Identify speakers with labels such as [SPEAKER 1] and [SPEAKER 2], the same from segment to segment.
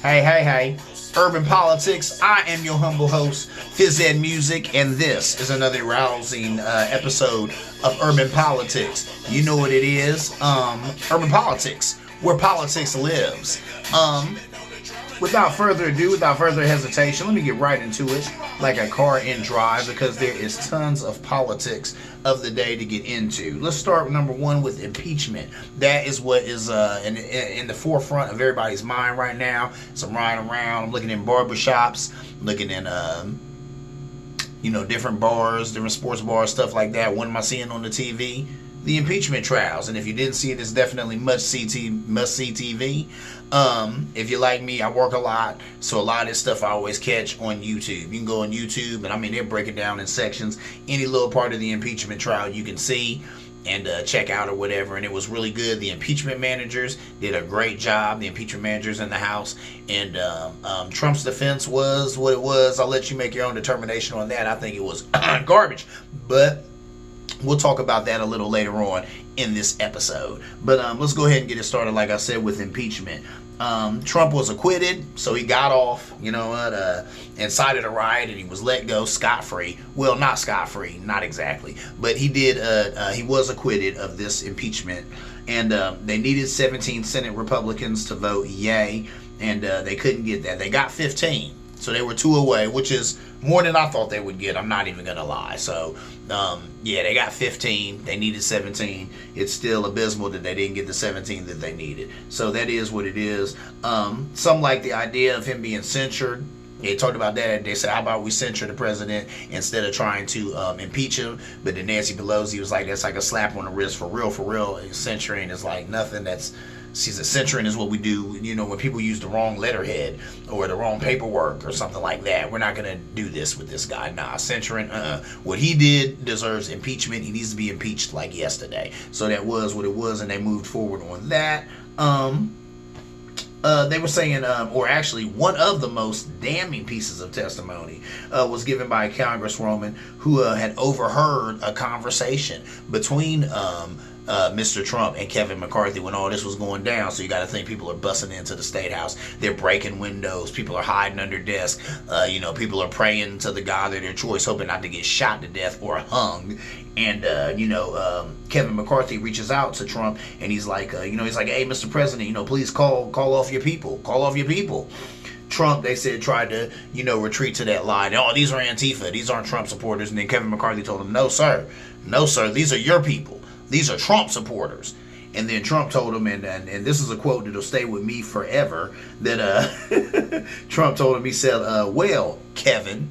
[SPEAKER 1] Hey. Urban Politics. I am your humble host, Phys Ed Music, and this is another rousing episode of Urban Politics. You know what it is. Urban Politics, where politics lives. Without further ado, without further hesitation, let me get right into it like a car in drive because there is tons of politics of the day to get into. Let's start with number one with impeachment. That is what is in the forefront of everybody's mind right now. So I'm riding around, I'm looking in barbershops, looking in different bars, different sports bars, stuff like that. What am I seeing on the TV? The impeachment trials. And if you didn't see it, it's definitely must-see TV. If you like me, I work a lot, so a lot of this stuff I always catch on YouTube. You can go on YouTube, and they're breaking down in sections. Any little part of the impeachment trial you can see and check out or whatever, and it was really good. The impeachment managers did a great job, the impeachment managers in the House, and Trump's defense was what it was. I'll let you make your own determination on that. I think it was garbage, but we'll talk about that a little later on in this episode. But let's go ahead and get it started, like I said, with impeachment. Trump was acquitted, so he got off, incited a riot, and he was let go scot-free. Well, not scot-free, not exactly, but he was acquitted of this impeachment. And they needed 17 Senate Republicans to vote yay, and they couldn't get that. They got 15. So they were 2 away, which is more than I thought they would get. I'm not even going to lie. So, they got 15. They needed 17. It's still abysmal that they didn't get the 17 that they needed. So that is what it is. Some like the idea of him being censured. They talked about that. They said, how about we censure the president instead of trying to impeach him? But then Nancy Pelosi was like, that's like a slap on the wrist for real. Censuring is like nothing. She said censoring is what we do, when people use the wrong letterhead or the wrong paperwork or something like that. We're not going to do this with this guy. Nah, censoring, what he did deserves impeachment. He needs to be impeached like yesterday. So that was what it was, and they moved forward on that. They were saying, or actually one of the most damning pieces of testimony was given by a congresswoman who had overheard a conversation between Mr. Trump and Kevin McCarthy when all this was going down. So you got to think people are busting into the State House. They're breaking windows. People are hiding under desks. People are praying to the God of their choice, hoping not to get shot to death or hung. And, Kevin McCarthy reaches out to Trump and he's like, hey, Mr. President, please call off your people. Call off your people. Trump, they said, tried to, retreat to that line. Oh, these are Antifa. These aren't Trump supporters. And then Kevin McCarthy told him, no, sir. These are your people. These are Trump supporters. And then Trump told him, and this is a quote that'll stay with me forever, that Trump told him, he said, well, Kevin,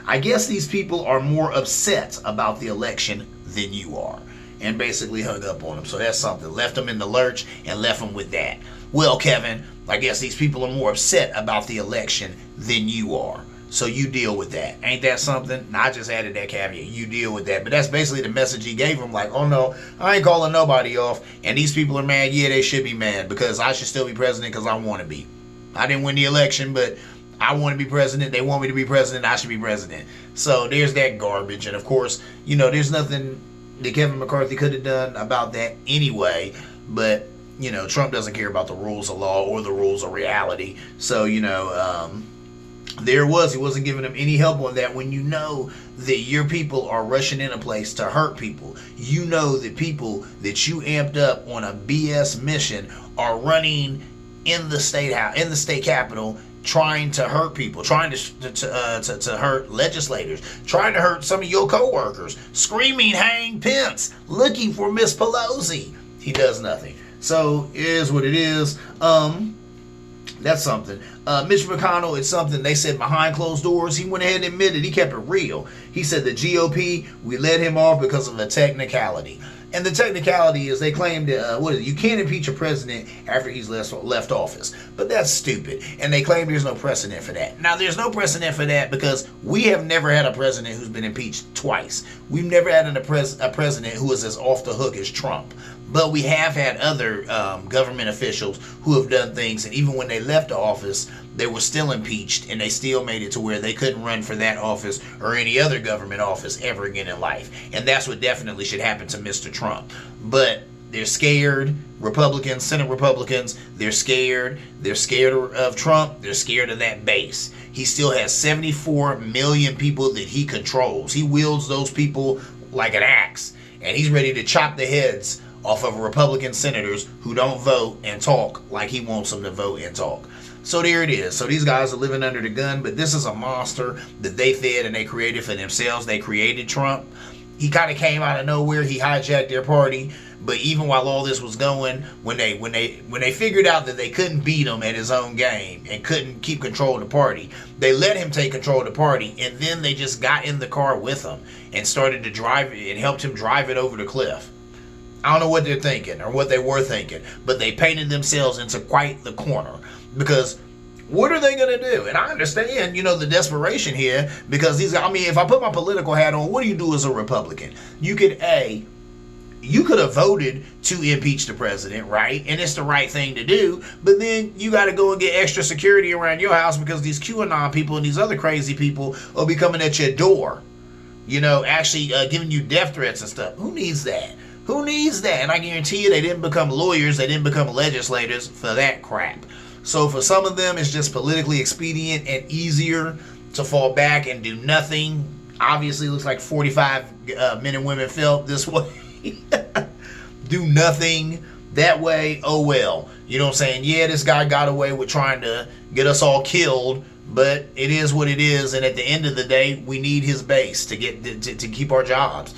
[SPEAKER 1] I guess these people are more upset about the election than you are. And basically hung up on him. So that's something. Left him in the lurch and left him with that. Well, Kevin, I guess these people are more upset about the election than you are. So you deal with that. Ain't that something? I just added that caveat. You deal with that. But that's basically the message he gave him. Like, oh no, I ain't calling nobody off. And these people are mad. Yeah, they should be mad because I should still be president because I want to be. I didn't win the election, but I want to be president. They want me to be president. I should be president. So there's that garbage. And of course, there's nothing that Kevin McCarthy could have done about that anyway. But, Trump doesn't care about the rules of law or the rules of reality. So, he wasn't giving them any help on that when you know that your people are rushing in a place to hurt people. You know that people that you amped up on a BS mission are running in the state house, in the state capitol, trying to hurt people, trying to hurt legislators, trying to hurt some of your co-workers, screaming, hang Pence, looking for Miss Pelosi. He does nothing. So it is what it is. That's something. Mitch McConnell, it's something they said behind closed doors. He went ahead and admitted, he kept it real. He said the GOP, we let him off because of a technicality. And the technicality is they claimed you can't impeach a president after he's left office. But that's stupid. And they claim there's no precedent for that. Now, there's no precedent for that because we have never had a president who's been impeached twice. We've never had a president who is as off the hook as Trump. But we have had other government officials who have done things, and even when they left the office, they were still impeached, and they still made it to where they couldn't run for that office or any other government office ever again in life. And that's what definitely should happen to Mr. Trump. But They're scared. Republicans, Senate Republicans, they're scared. They're scared of Trump. They're scared of that base. He still has 74 million people that he controls. He wields those people like an axe. And he's ready to chop the heads off of Republican senators who don't vote and talk like he wants them to vote and talk. So there it is. So these guys are living under the gun, but this is a monster that they fed and they created for themselves. They created Trump. He kind of came out of nowhere. He hijacked their party. But even while all this was going, when they figured out that they couldn't beat him at his own game and couldn't keep control of the party, they let him take control of the party, and then they just got in the car with him and started to drive it and helped him drive it over the cliff. I don't know what they're thinking or what they were thinking, but they painted themselves into quite the corner, because what are they going to do? And I understand, the desperation here, because if I put my political hat on, what do you do as a Republican? You could have voted to impeach the president, right? And it's the right thing to do. But then you got to go and get extra security around your house because these QAnon people and these other crazy people will be coming at your door, actually giving you death threats and stuff. Who needs that? Who needs that? And I guarantee you they didn't become lawyers. They didn't become legislators for that crap. So for some of them, it's just politically expedient and easier to fall back and do nothing. Obviously, it looks like 45 men and women felt this way. Do nothing that way. Oh well, you know what I'm saying? Yeah, this guy got away with trying to get us all killed, but it is what it is. And at the end of the day, we need his base to get to keep our jobs.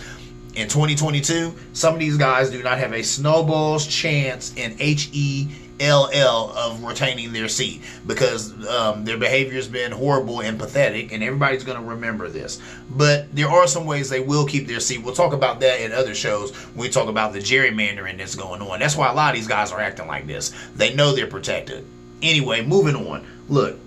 [SPEAKER 1] In 2022, some of these guys do not have a snowball's chance in HELL of retaining their seat, because their behavior has been horrible and pathetic, and everybody's going to remember this. But there are some ways they will keep their seat. We'll talk about that in other shows when we talk about the gerrymandering that's going on. That's why a lot of these guys are acting like this. They know they're protected. Anyway, moving on. Look.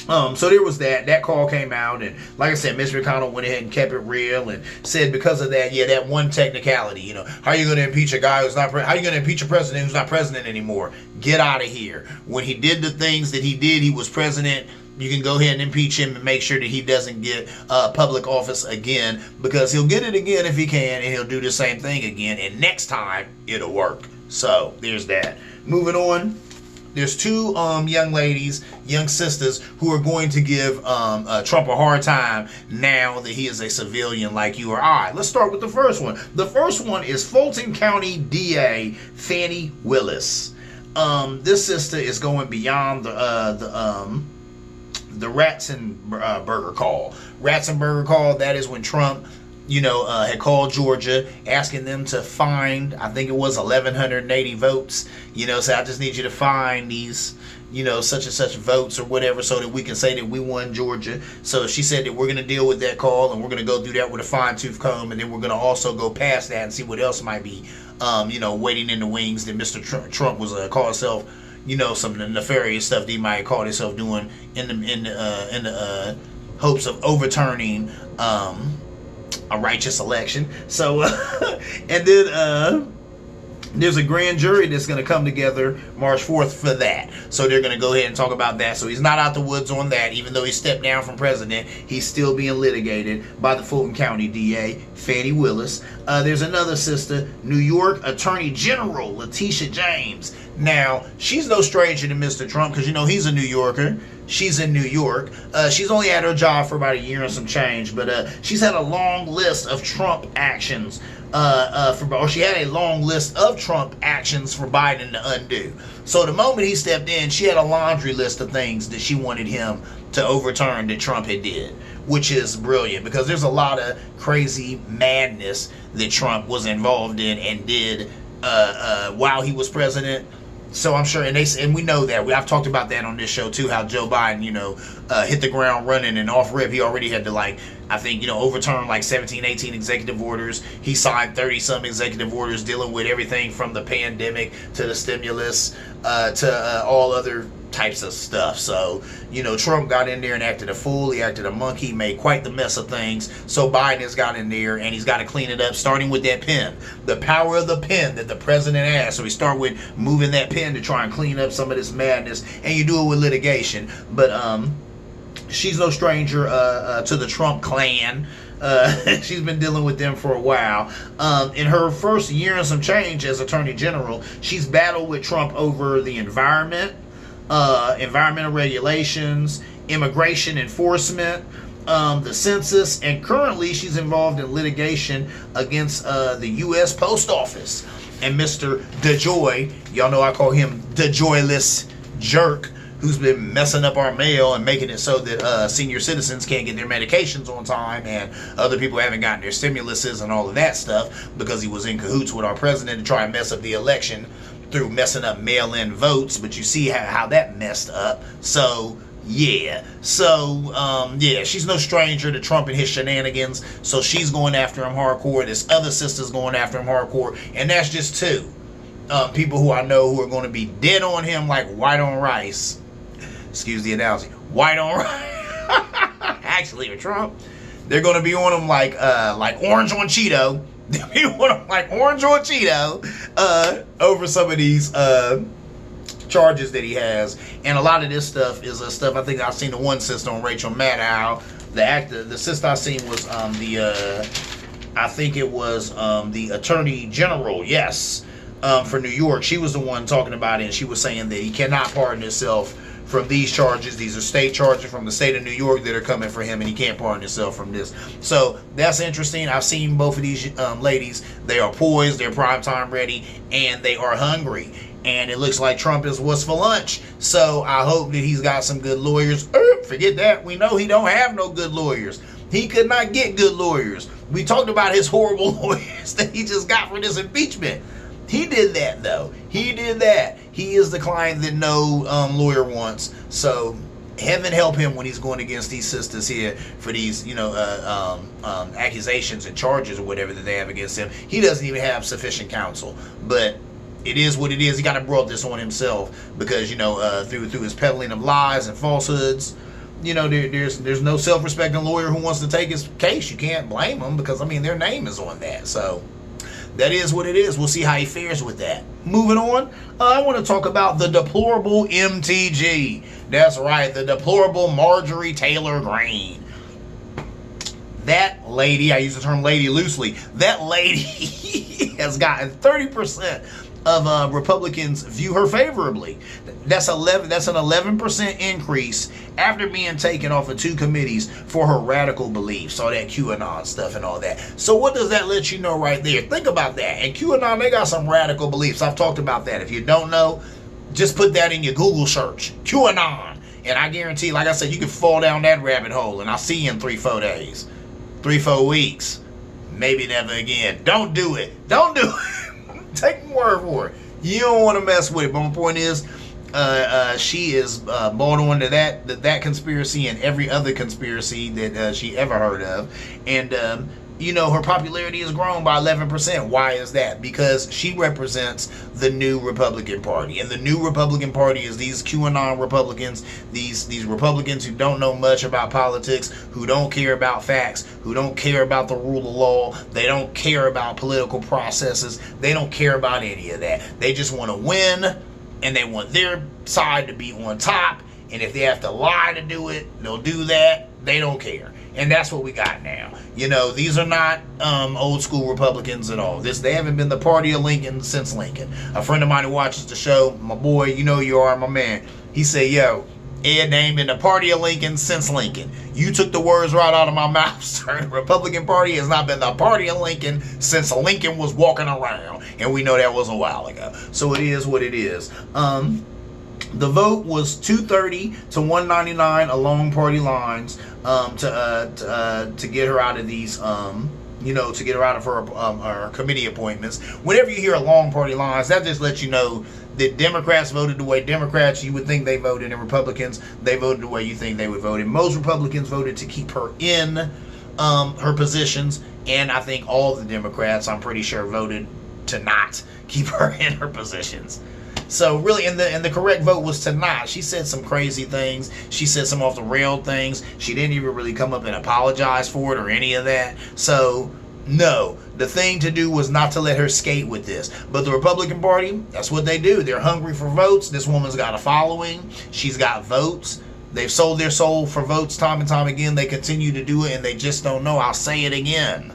[SPEAKER 1] So there was that call came out, and like I said, Mitch McConnell went ahead and kept it real and said because of that, that one technicality, how are you going to impeach a guy who's not how are you going to impeach a president who's not president anymore? Get out of here. When he did the things that he did, he was president. You can go ahead and impeach him and make sure that he doesn't get public office again, because he'll get it again if he can, and he'll do the same thing again, and next time it'll work. So there's that. Moving on. There's two young ladies, young sisters, who are going to give Trump a hard time now that he is a civilian like you or I. Let's start with the first one. The first one is Fulton County DA Fani Willis. This sister is going beyond the Ratzenberger call. Ratzenberger call, that is when Trump had called Georgia, asking them to find, I think it was 1,180 votes, so I just need you to find these, such and such votes or whatever, so that we can say that we won Georgia. So she said that we're going to deal with that call, and we're going to go do that with a fine-tooth comb, and then we're going to also go past that and see what else might be, waiting in the wings that Mr. Trump was call himself, some nefarious stuff that he might have called himself doing in the hopes of overturning, a righteous election. So and then there's a grand jury that's going to come together March 4th for that. So they're going to go ahead and talk about that. So he's not out the woods on that. Even though he stepped down from president, he's still being litigated by the Fulton County DA, Fani Willis. There's another sister, New York Attorney General Letitia James. Now, she's no stranger to Mr. Trump, because he's a New Yorker. She's in New York. She's only had her job for about a year and some change, but she's had a long list of Trump actions. She had a long list of Trump actions for Biden to undo. So the moment he stepped in, she had a laundry list of things that she wanted him to overturn that Trump had did, which is brilliant, because there's a lot of crazy madness that Trump was involved in and did while he was president. So I'm sure, and we know that. I've talked about that on this show too, how Joe Biden, hit the ground running, and off rip, he already had to overturn 17, 18 executive orders. He signed 30-some executive orders dealing with everything from the pandemic to the stimulus to all other types of stuff. So, Trump got in there and acted a fool. He acted a monkey, made quite the mess of things. So Biden has got in there, and he's got to clean it up, starting with that pen. The power of the pen that the president has. So we start with moving that pen to try and clean up some of this madness, and you do it with litigation. But she's no stranger to the Trump clan. She's been dealing with them for a while. In her first year and some change as Attorney General, she's battled with Trump over the environment, environmental regulations, immigration enforcement, the census, and currently she's involved in litigation against the U.S. Post Office. And Mr. DeJoy, y'all know I call him DeJoyless jerk, who's been messing up our mail and making it so that senior citizens can't get their medications on time, and other people haven't gotten their stimuluses and all of that stuff because he was in cahoots with our president to try and mess up the election through messing up mail-in votes. But you see how that messed up. So yeah, she's no stranger to Trump and his shenanigans. So she's going after him hardcore. This other sister's going after him hardcore, and that's just two people who I know who are going to be dead on him like white on rice. Excuse the analogy, white on rice. Actually, with Trump, they're going to be on him like orange on Cheeto. They'll be on him like orange on Cheeto over some of these charges that he has. And a lot of this stuff is stuff I think I've seen the one sister on Rachel Maddow. The sister I seen was I think it was the Attorney General, yes, for New York. She was the one talking about it, and she was saying that he cannot pardon himself from these charges. These are state charges from the state of New York that are coming for him, and he can't pardon himself from this. So that's interesting. I've seen both of these ladies. They are poised, they're primetime ready, and they are hungry. And it looks like Trump is what's for lunch. So I hope that he's got some good lawyers. Forget that. We know he don't have no good lawyers. He could not get good lawyers. We talked about his horrible lawyers that he just got for this impeachment. He did that, though. He did that. He is the client that no lawyer wants. So heaven help him when he's going against these sisters here for these, accusations and charges or whatever that they have against him. He doesn't even have sufficient counsel. But it is what it is. He got to brought this on himself because, through his peddling of lies and falsehoods, there's no self-respecting lawyer who wants to take his case. You can't blame them because, their name is on that. So that is what it is. We'll see how he fares with that. Moving on, I want to talk about the deplorable MTG. That's right, the deplorable Marjorie Taylor Greene. That lady, I use the term lady loosely, that lady has gotten 30% of Republicans view her favorably. That's an 11% increase after being taken off of 2 committees for her radical beliefs, all that QAnon stuff and all that. So what does that let you know right there? Think about that. And QAnon, they got some radical beliefs. I've talked about that. If you don't know, just put that in your Google search, QAnon. And I guarantee, like I said, you can fall down that rabbit hole and I'll see you in 3-4 days, 3-4 weeks, maybe never again. Don't do it. Don't do it. Take my word for it. You don't want to mess with it. But my point is, she is bought on to that conspiracy and every other conspiracy that she ever heard of. And, her popularity has grown by 11%. Why is that? Because she represents the new Republican Party. And the new Republican Party is these QAnon Republicans, these Republicans who don't know much about politics, who don't care about facts, who don't care about the rule of law. They don't care about political processes. They don't care about any of that. They just want to win, and they want their side to be on top. And if they have to lie to do it, they'll do that. They don't care. And that's what we got now. These are not old school Republicans at all. They haven't been the party of Lincoln since Lincoln. A friend of mine who watches the show, my boy, you are my man. He said, yo, Ed ain't been the party of Lincoln since Lincoln. You took the words right out of my mouth, sir. The Republican Party has not been the party of Lincoln since Lincoln was walking around. And we know that was a while ago. So it is what it is. The vote was 230 to 199 along party lines to get her out of these, to get her out of her committee appointments. Whenever you hear along party lines, that just lets you know that Democrats voted the way Democrats you would think they voted, and Republicans, they voted the way you think they would vote. And most Republicans voted to keep her in her positions, and I think all the Democrats, I'm pretty sure, voted to not keep her in her positions. So really, and the correct vote was to not. She said some crazy things. She said some off the rail things. She didn't even really come up and apologize for it or any of that. So no, the thing to do was not to let her skate with this. But the Republican Party, that's what they do. They're hungry for votes. This woman's got a following. She's got votes. They've sold their soul for votes time and time again. They continue to do it, and they just don't know. I'll say it again.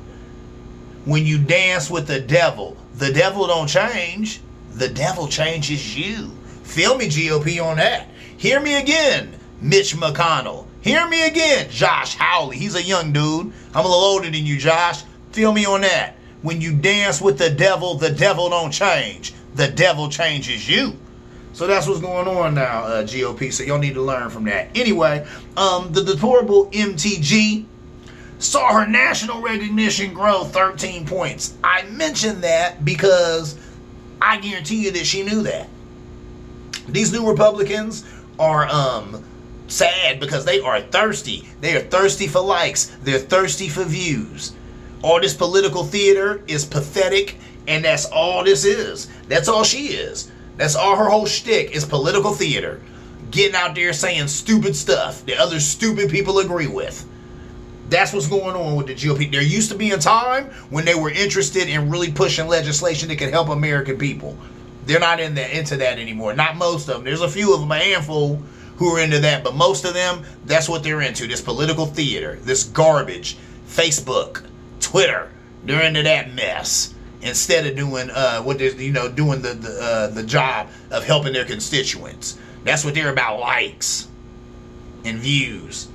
[SPEAKER 1] When you dance with the devil don't change. The devil changes you. Feel me, GOP, on that. Hear me again, Mitch McConnell. Hear me again, Josh Hawley. He's a young dude. I'm a little older than you, Josh. Feel me on that. When you dance with the devil don't change. The devil changes you. So that's what's going on now, GOP. So y'all need to learn from that. Anyway, the deplorable MTG saw her national recognition grow 13 points. I mentioned that because I guarantee you that she knew that. These new Republicans are sad because they are thirsty. They are thirsty for likes. They're thirsty for views. All this political theater is pathetic, and that's all this is. That's all she is. That's all her whole shtick is, political theater. Getting out there saying stupid stuff that other stupid people agree with. That's what's going on with the GOP. There used to be a time when they were interested in really pushing legislation that could help American people. They're not into that anymore. Not most of them. There's a few of them, a handful, who are into that. But most of them, that's what they're into. This political theater. This garbage. Facebook. Twitter. They're into that mess. Instead of doing doing the job of helping their constituents. That's what they're about, likes and views.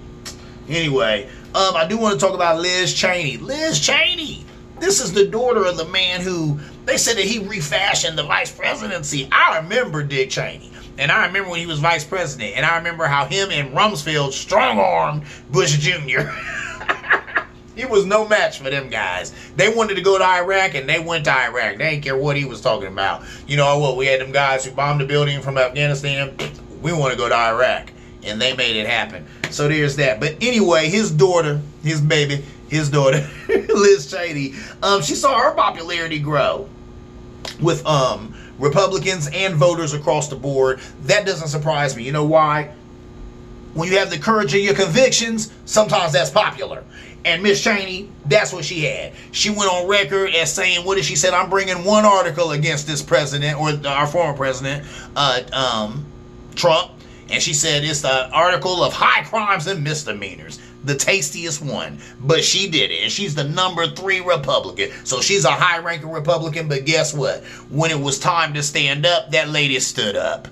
[SPEAKER 1] Anyway, I do want to talk about Liz Cheney. Liz Cheney! This is the daughter of the man who, they said that he refashioned the vice presidency. I remember Dick Cheney. And I remember when he was vice president. And I remember how him and Rumsfeld strong-armed Bush Jr. It was no match for them guys. They wanted to go to Iraq, and they went to Iraq. They didn't care what he was talking about. You know what? We had them guys who bombed the building from Afghanistan. We want to go to Iraq. And they made it happen. So there's that. But anyway, his daughter, Liz Cheney, she saw her popularity grow with Republicans and voters across the board. That doesn't surprise me. You know why? When you have the courage of your convictions, sometimes that's popular. And Miss Cheney, that's what she had. She went on record as saying, what did she say? I'm bringing one article against this president, or our former president, Trump. And she said it's the article of high crimes and misdemeanors. The tastiest one. But she did it. And she's the number 3 Republican. So she's a high-ranking Republican. But guess what? When it was time to stand up, that lady stood up.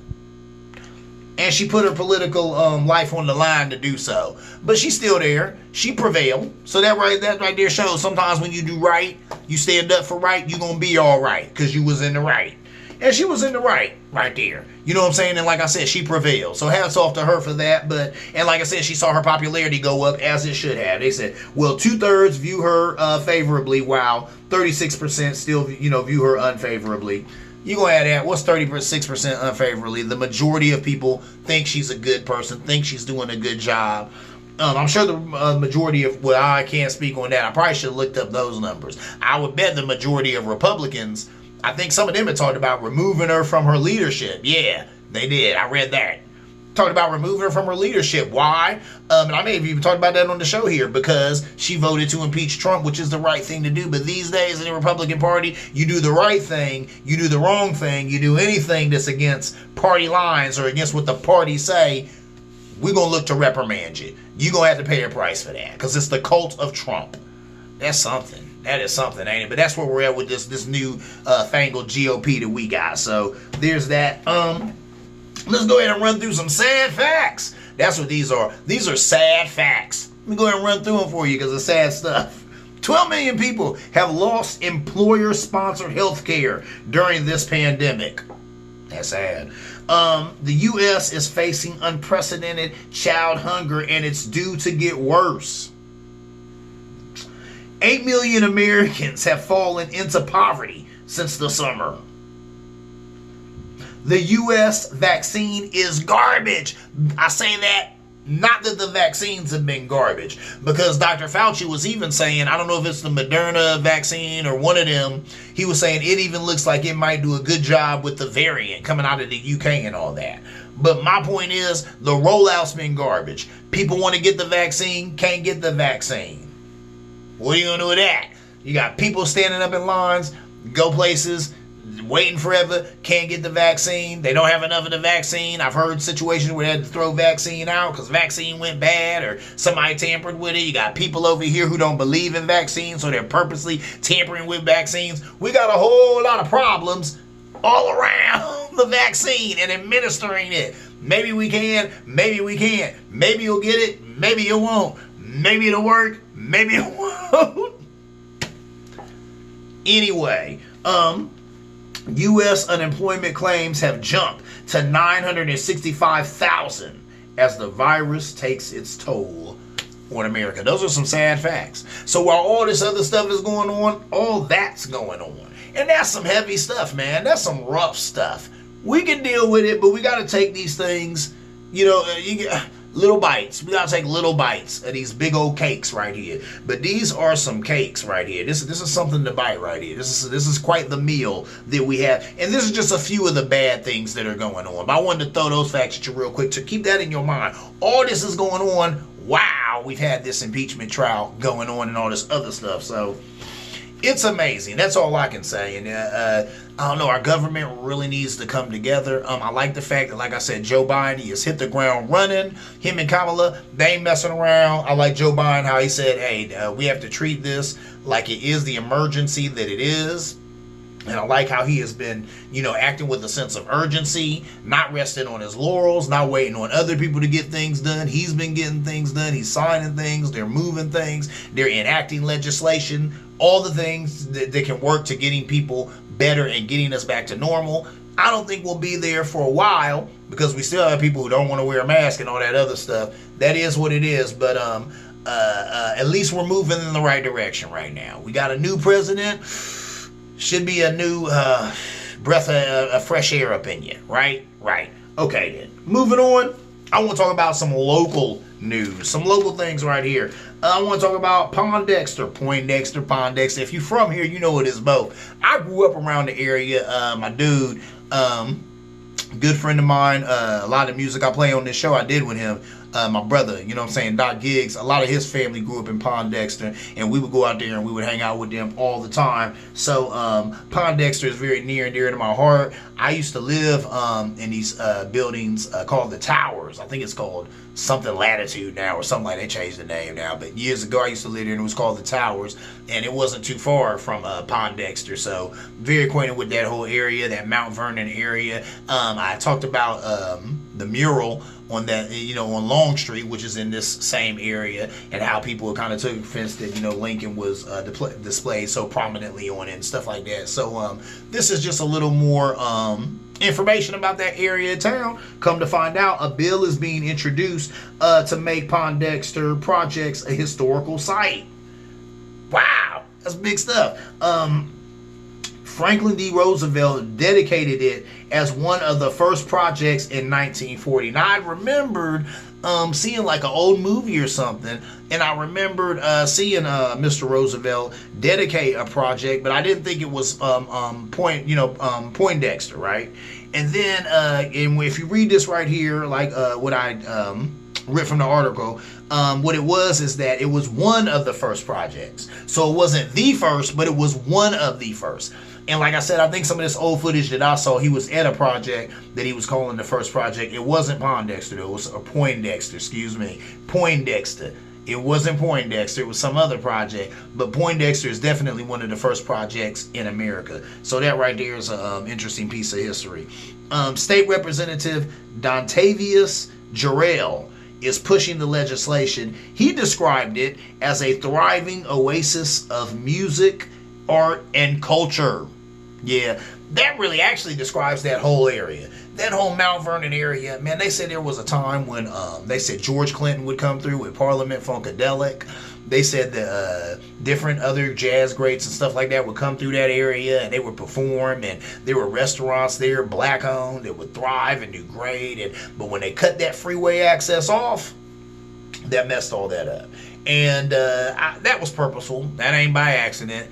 [SPEAKER 1] And she put her political life on the line to do so. But she's still there. She prevailed. So that right there shows sometimes when you do right, you stand up for right, you're going to be all right. Because you was in the right. And she was in the right there. You know what I'm saying? And like I said, she prevailed. So hats off to her for that. And like I said, she saw her popularity go up as it should have. They said, well, 2/3 view her favorably, while 36% still, view her unfavorably. You go add that. What's 36% unfavorably? The majority of people think she's a good person, think she's doing a good job. I'm sure the majority of, well, I can't speak on that. I probably should have looked up those numbers. I would bet the majority of Republicans, I think some of them had talked about removing her from her leadership. Yeah, they did. I read that. Talked about removing her from her leadership. Why? And I may have even talked about that on the show here, because she voted to impeach Trump, which is the right thing to do. But these days in the Republican Party, you do the right thing, you do the wrong thing, you do anything that's against party lines or against what the party say, we're going to look to reprimand you. You're going to have to pay a price for that, because it's the cult of Trump. That's something. That is something, ain't it? But that's where we're at with this new fangled GOP that we got. So there's that. Let's go ahead and run through some sad facts. That's what these are. These are sad facts. Let me go ahead and run through them for you because it's sad stuff. 12 million people have lost employer-sponsored health care during this pandemic. That's sad. The U.S. is facing unprecedented child hunger, and it's due to get worse. 8 million Americans have fallen into poverty since the summer. The U.S. vaccine is garbage. I say that not that the vaccines have been garbage, because Dr. Fauci was even saying, I don't know if it's the Moderna vaccine or one of them, he was saying it even looks like it might do a good job with the variant coming out of the UK and all that. But my point is, the rollout's been garbage. People want to get the vaccine, can't get the vaccine. What are you going to do with that? You got people standing up in lines, go places, waiting forever, can't get the vaccine. They don't have enough of the vaccine. I've heard situations where they had to throw vaccine out because vaccine went bad or somebody tampered with it. You got people over here who don't believe in vaccines, so they're purposely tampering with vaccines. We got a whole lot of problems all around the vaccine and administering it. Maybe we can, maybe we can't. Maybe you'll get it, maybe you won't. Maybe it'll work, maybe it won't. Anyway, U.S. unemployment claims have jumped to 965,000 as the virus takes its toll on America. Those are some sad facts. So while all this other stuff is going on, all that's going on. And that's some heavy stuff, man. That's some rough stuff. We can deal with it, but we got to take these things, you know, you get little bites. We got to take little bites of these big old cakes right here. But these are some cakes right here. This is something to bite right here. This is quite the meal that we have. And this is just a few of the bad things that are going on. But I wanted to throw those facts at you real quick to keep that in your mind. All this is going on. Wow, we've had this impeachment trial going on and all this other stuff. So it's amazing. That's all I can say. And I don't know, our government really needs to come together. I like the fact that, like I said, Joe Biden, he has hit the ground running. Him and Kamala, they ain't messing around. I like Joe Biden, how he said, hey, we have to treat this like it is the emergency that it is. And I like how he has been, you know, acting with a sense of urgency, not resting on his laurels, not waiting on other people to get things done. He's been getting things done. He's signing things. They're moving things. They're enacting legislation. All the things that can work to getting people better and getting us back to normal. I don't think we'll be there for a while because we still have people who don't want to wear a mask and all that other stuff. That is what it is. But at least we're moving in the right direction right now. We got a new president. Should be a new breath of fresh air up in you, right? Right. Okay, then. Moving on, I want to talk about some local news, some local things right here. I want to talk about Poindexter. If you're from here, you know it is both. I grew up around the area. My dude, good friend of mine, a lot of music I play on this show, I did with him. My brother, you know what I'm saying, Doc Giggs, a lot of his family grew up in Poindexter, and we would go out there and we would hang out with them all the time. So Poindexter is very near and dear to my heart. I used to live in these buildings called the Towers. I think it's called something Latitude now or something like that. They changed the name now. But years ago I used to live there and it was called the Towers, and it wasn't too far from Poindexter. So very acquainted with that whole area, that Mount Vernon area. I talked about the mural on that, you know, on Long Street, which is in this same area, and how people kind of took offense that, you know, Lincoln was displayed so prominently on it and stuff like that. So this is just a little more information about that area of town. Come to find out, a bill is being introduced to make Poindexter Projects a historical site. Wow, that's big stuff. Franklin D. Roosevelt dedicated it as one of the first projects in 1940. Now, I remembered seeing like an old movie or something, and I remembered seeing Mr. Roosevelt dedicate a project, but I didn't think it was Poindexter, right? And then, and if you read this right here, like what I read from the article, what it was is that it was one of the first projects. So it wasn't the first, but it was one of the first. And like I said, I think some of this old footage that I saw, he was at a project that he was calling the first project. It wasn't Poindexter, it was Poindexter, Poindexter. It wasn't Poindexter, it was some other project. But Poindexter is definitely one of the first projects in America. So that right there is an interesting piece of history. State Representative Dontavius Jarrell is pushing the legislation. He described it as a thriving oasis of music, art, and culture. Yeah, that really actually describes that whole area. That whole Mount Vernon area, man, they said there was a time when they said George Clinton would come through with Parliament Funkadelic. They said that different other jazz greats and stuff like that would come through that area and they would perform, and there were restaurants there, black owned, that would thrive and do great. But when they cut that freeway access off, that messed all that up. And that was purposeful. That ain't by accident.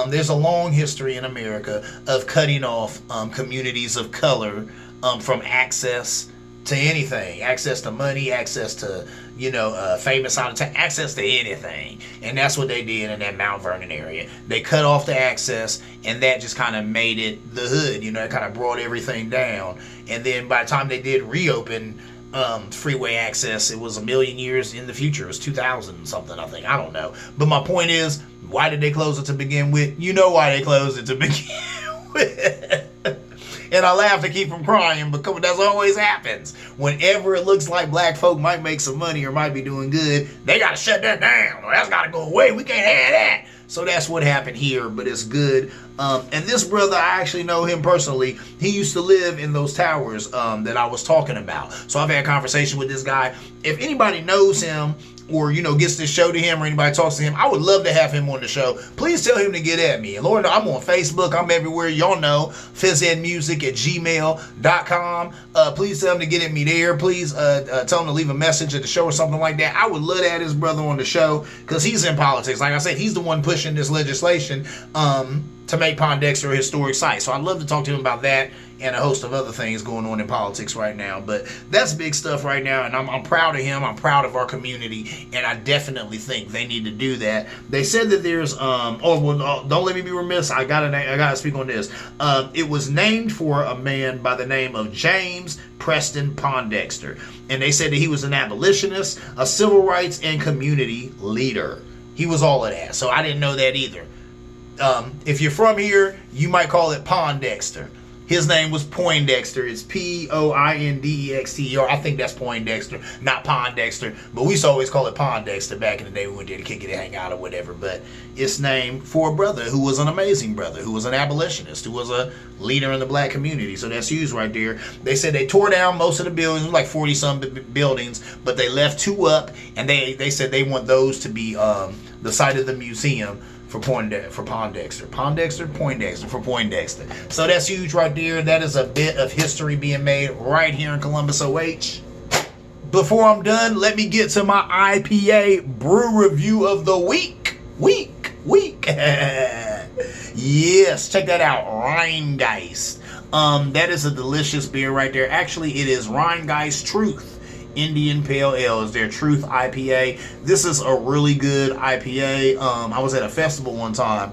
[SPEAKER 1] There's a long history in America of cutting off communities of color from access to anything, access to money, access to, famous out of town, access to anything. And that's what they did in that Mount Vernon area. They cut off the access, and that just kind of made it the hood. It kind of brought everything down. And then by the time they did reopen freeway access, it was a million years in the future. It was 2000 something, I think. I don't know. But my point is, why did they close it to begin with? You know why they closed it to begin with. And I laugh to keep from crying because that's always happens. Whenever it looks like black folk might make some money or might be doing good, they got to shut that down. Or that's got to go away. We can't have that. So that's what happened here, but it's good. And this brother, I actually know him personally. He used to live in those towers that I was talking about. So I've had a conversation with this guy. If anybody knows him, or gets this show to him, or anybody talks to him, I would love to have him on the show. Please tell him to get at me. And Lord, I'm on Facebook. I'm everywhere. Y'all know, physedmusic@gmail.com. Please tell him to get at me there. Please tell him to leave a message at the show or something like that. I would love to have this brother on the show because he's in politics. Like I said, he's the one pushing this legislation to make Pondexter a historic site. So I'd love to talk to him about that and a host of other things going on in politics right now. But that's big stuff right now, and I'm proud of him. I'm proud of our community, and I definitely think they need to do that. They said that there's don't let me be remiss. I gotta speak on this. It was named for a man by the name of James Preston Pondexter, and they said that he was an abolitionist, a civil rights and community leader. He was all of that. So I didn't know that either. If you're from here, you might call it Pondexter. His name was Poindexter. It's Poindexter. I think that's Poindexter, not Pondexter. But we used to always call it Pondexter back in the day when we went there to kick it and hang out or whatever. But it's named for a brother who was an amazing brother, who was an abolitionist, who was a leader in the black community. So that's huge right there. They said they tore down most of the buildings, like 40-some buildings, but they left 2 up, and they said they want those to be the site of the museum for Poindexter. So that's huge right there. That is a bit of history being made right here in Columbus, OH. Before I'm done, let me get to my IPA brew review of the week. Yes, check that out. Rheingeist. That is a delicious beer right there. Actually, it is Rheingeist Truth Indian Pale Ale is their Truth IPA. This is a really good IPA. I was at a festival one time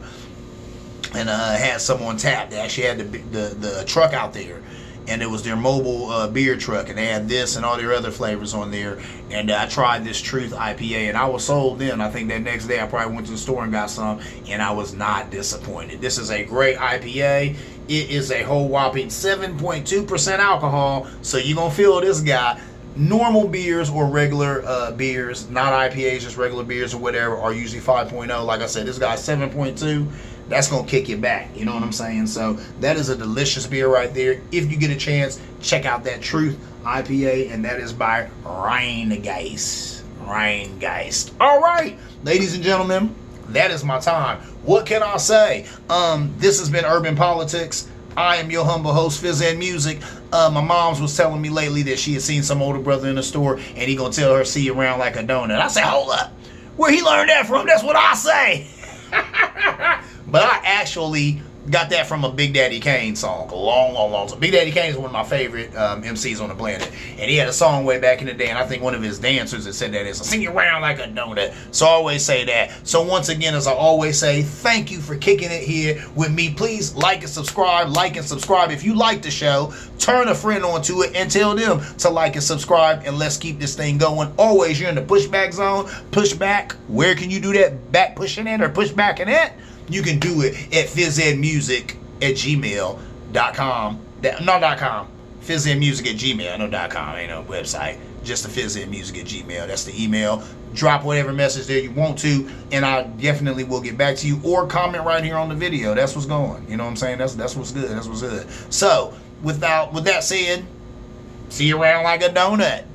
[SPEAKER 1] and had someone tap. They actually had the truck out there, and it was their mobile beer truck, and they had this and all their other flavors on there. And I tried this Truth IPA, and I was sold then. I think that next day I probably went to the store and got some, and I was not disappointed. This is a great IPA. It is a whole whopping 7.2% alcohol, so you're going to feel this guy. Normal beers or regular beers, not IPAs, just regular beers or whatever, are usually 5.0. Like I said, this guy's 7.2. That's going to kick you back. You know what I'm saying? So that is a delicious beer right there. If you get a chance, check out that Truth IPA, and that is by Rheingeist. All right, ladies and gentlemen, that is my time. What can I say? This has been Urban Politics. I am your humble host, Phys Music. My mom's was telling me lately that she had seen some older brother in the store, and he gonna tell her, see you around like a donut. I say, hold up, where he learned that from? That's what I say. But I actually got that from a Big Daddy Kane song, a long time. Big Daddy Kane is one of my favorite MCs on the planet, and he had a song way back in the day, and I think one of his dancers that said that is, sing you around like a donut. So I always say that. So once again, as I always say, thank you for kicking it here with me. Please like and subscribe. If you like the show, turn a friend onto it and tell them to like and subscribe, and let's keep this thing going. Always, you're in the pushback zone. Pushback, where can you do that? Back pushing it or pushback in it? You can do it at physedmusic@gmail.com. No, .com. physedmusic@gmail. I know .com ain't no website. Just the physedmusic@gmail. That's the email. Drop whatever message there you want to, and I definitely will get back to you, or comment right here on the video. That's what's going. You know what I'm saying? That's what's good. So, with that said, see you around like a donut.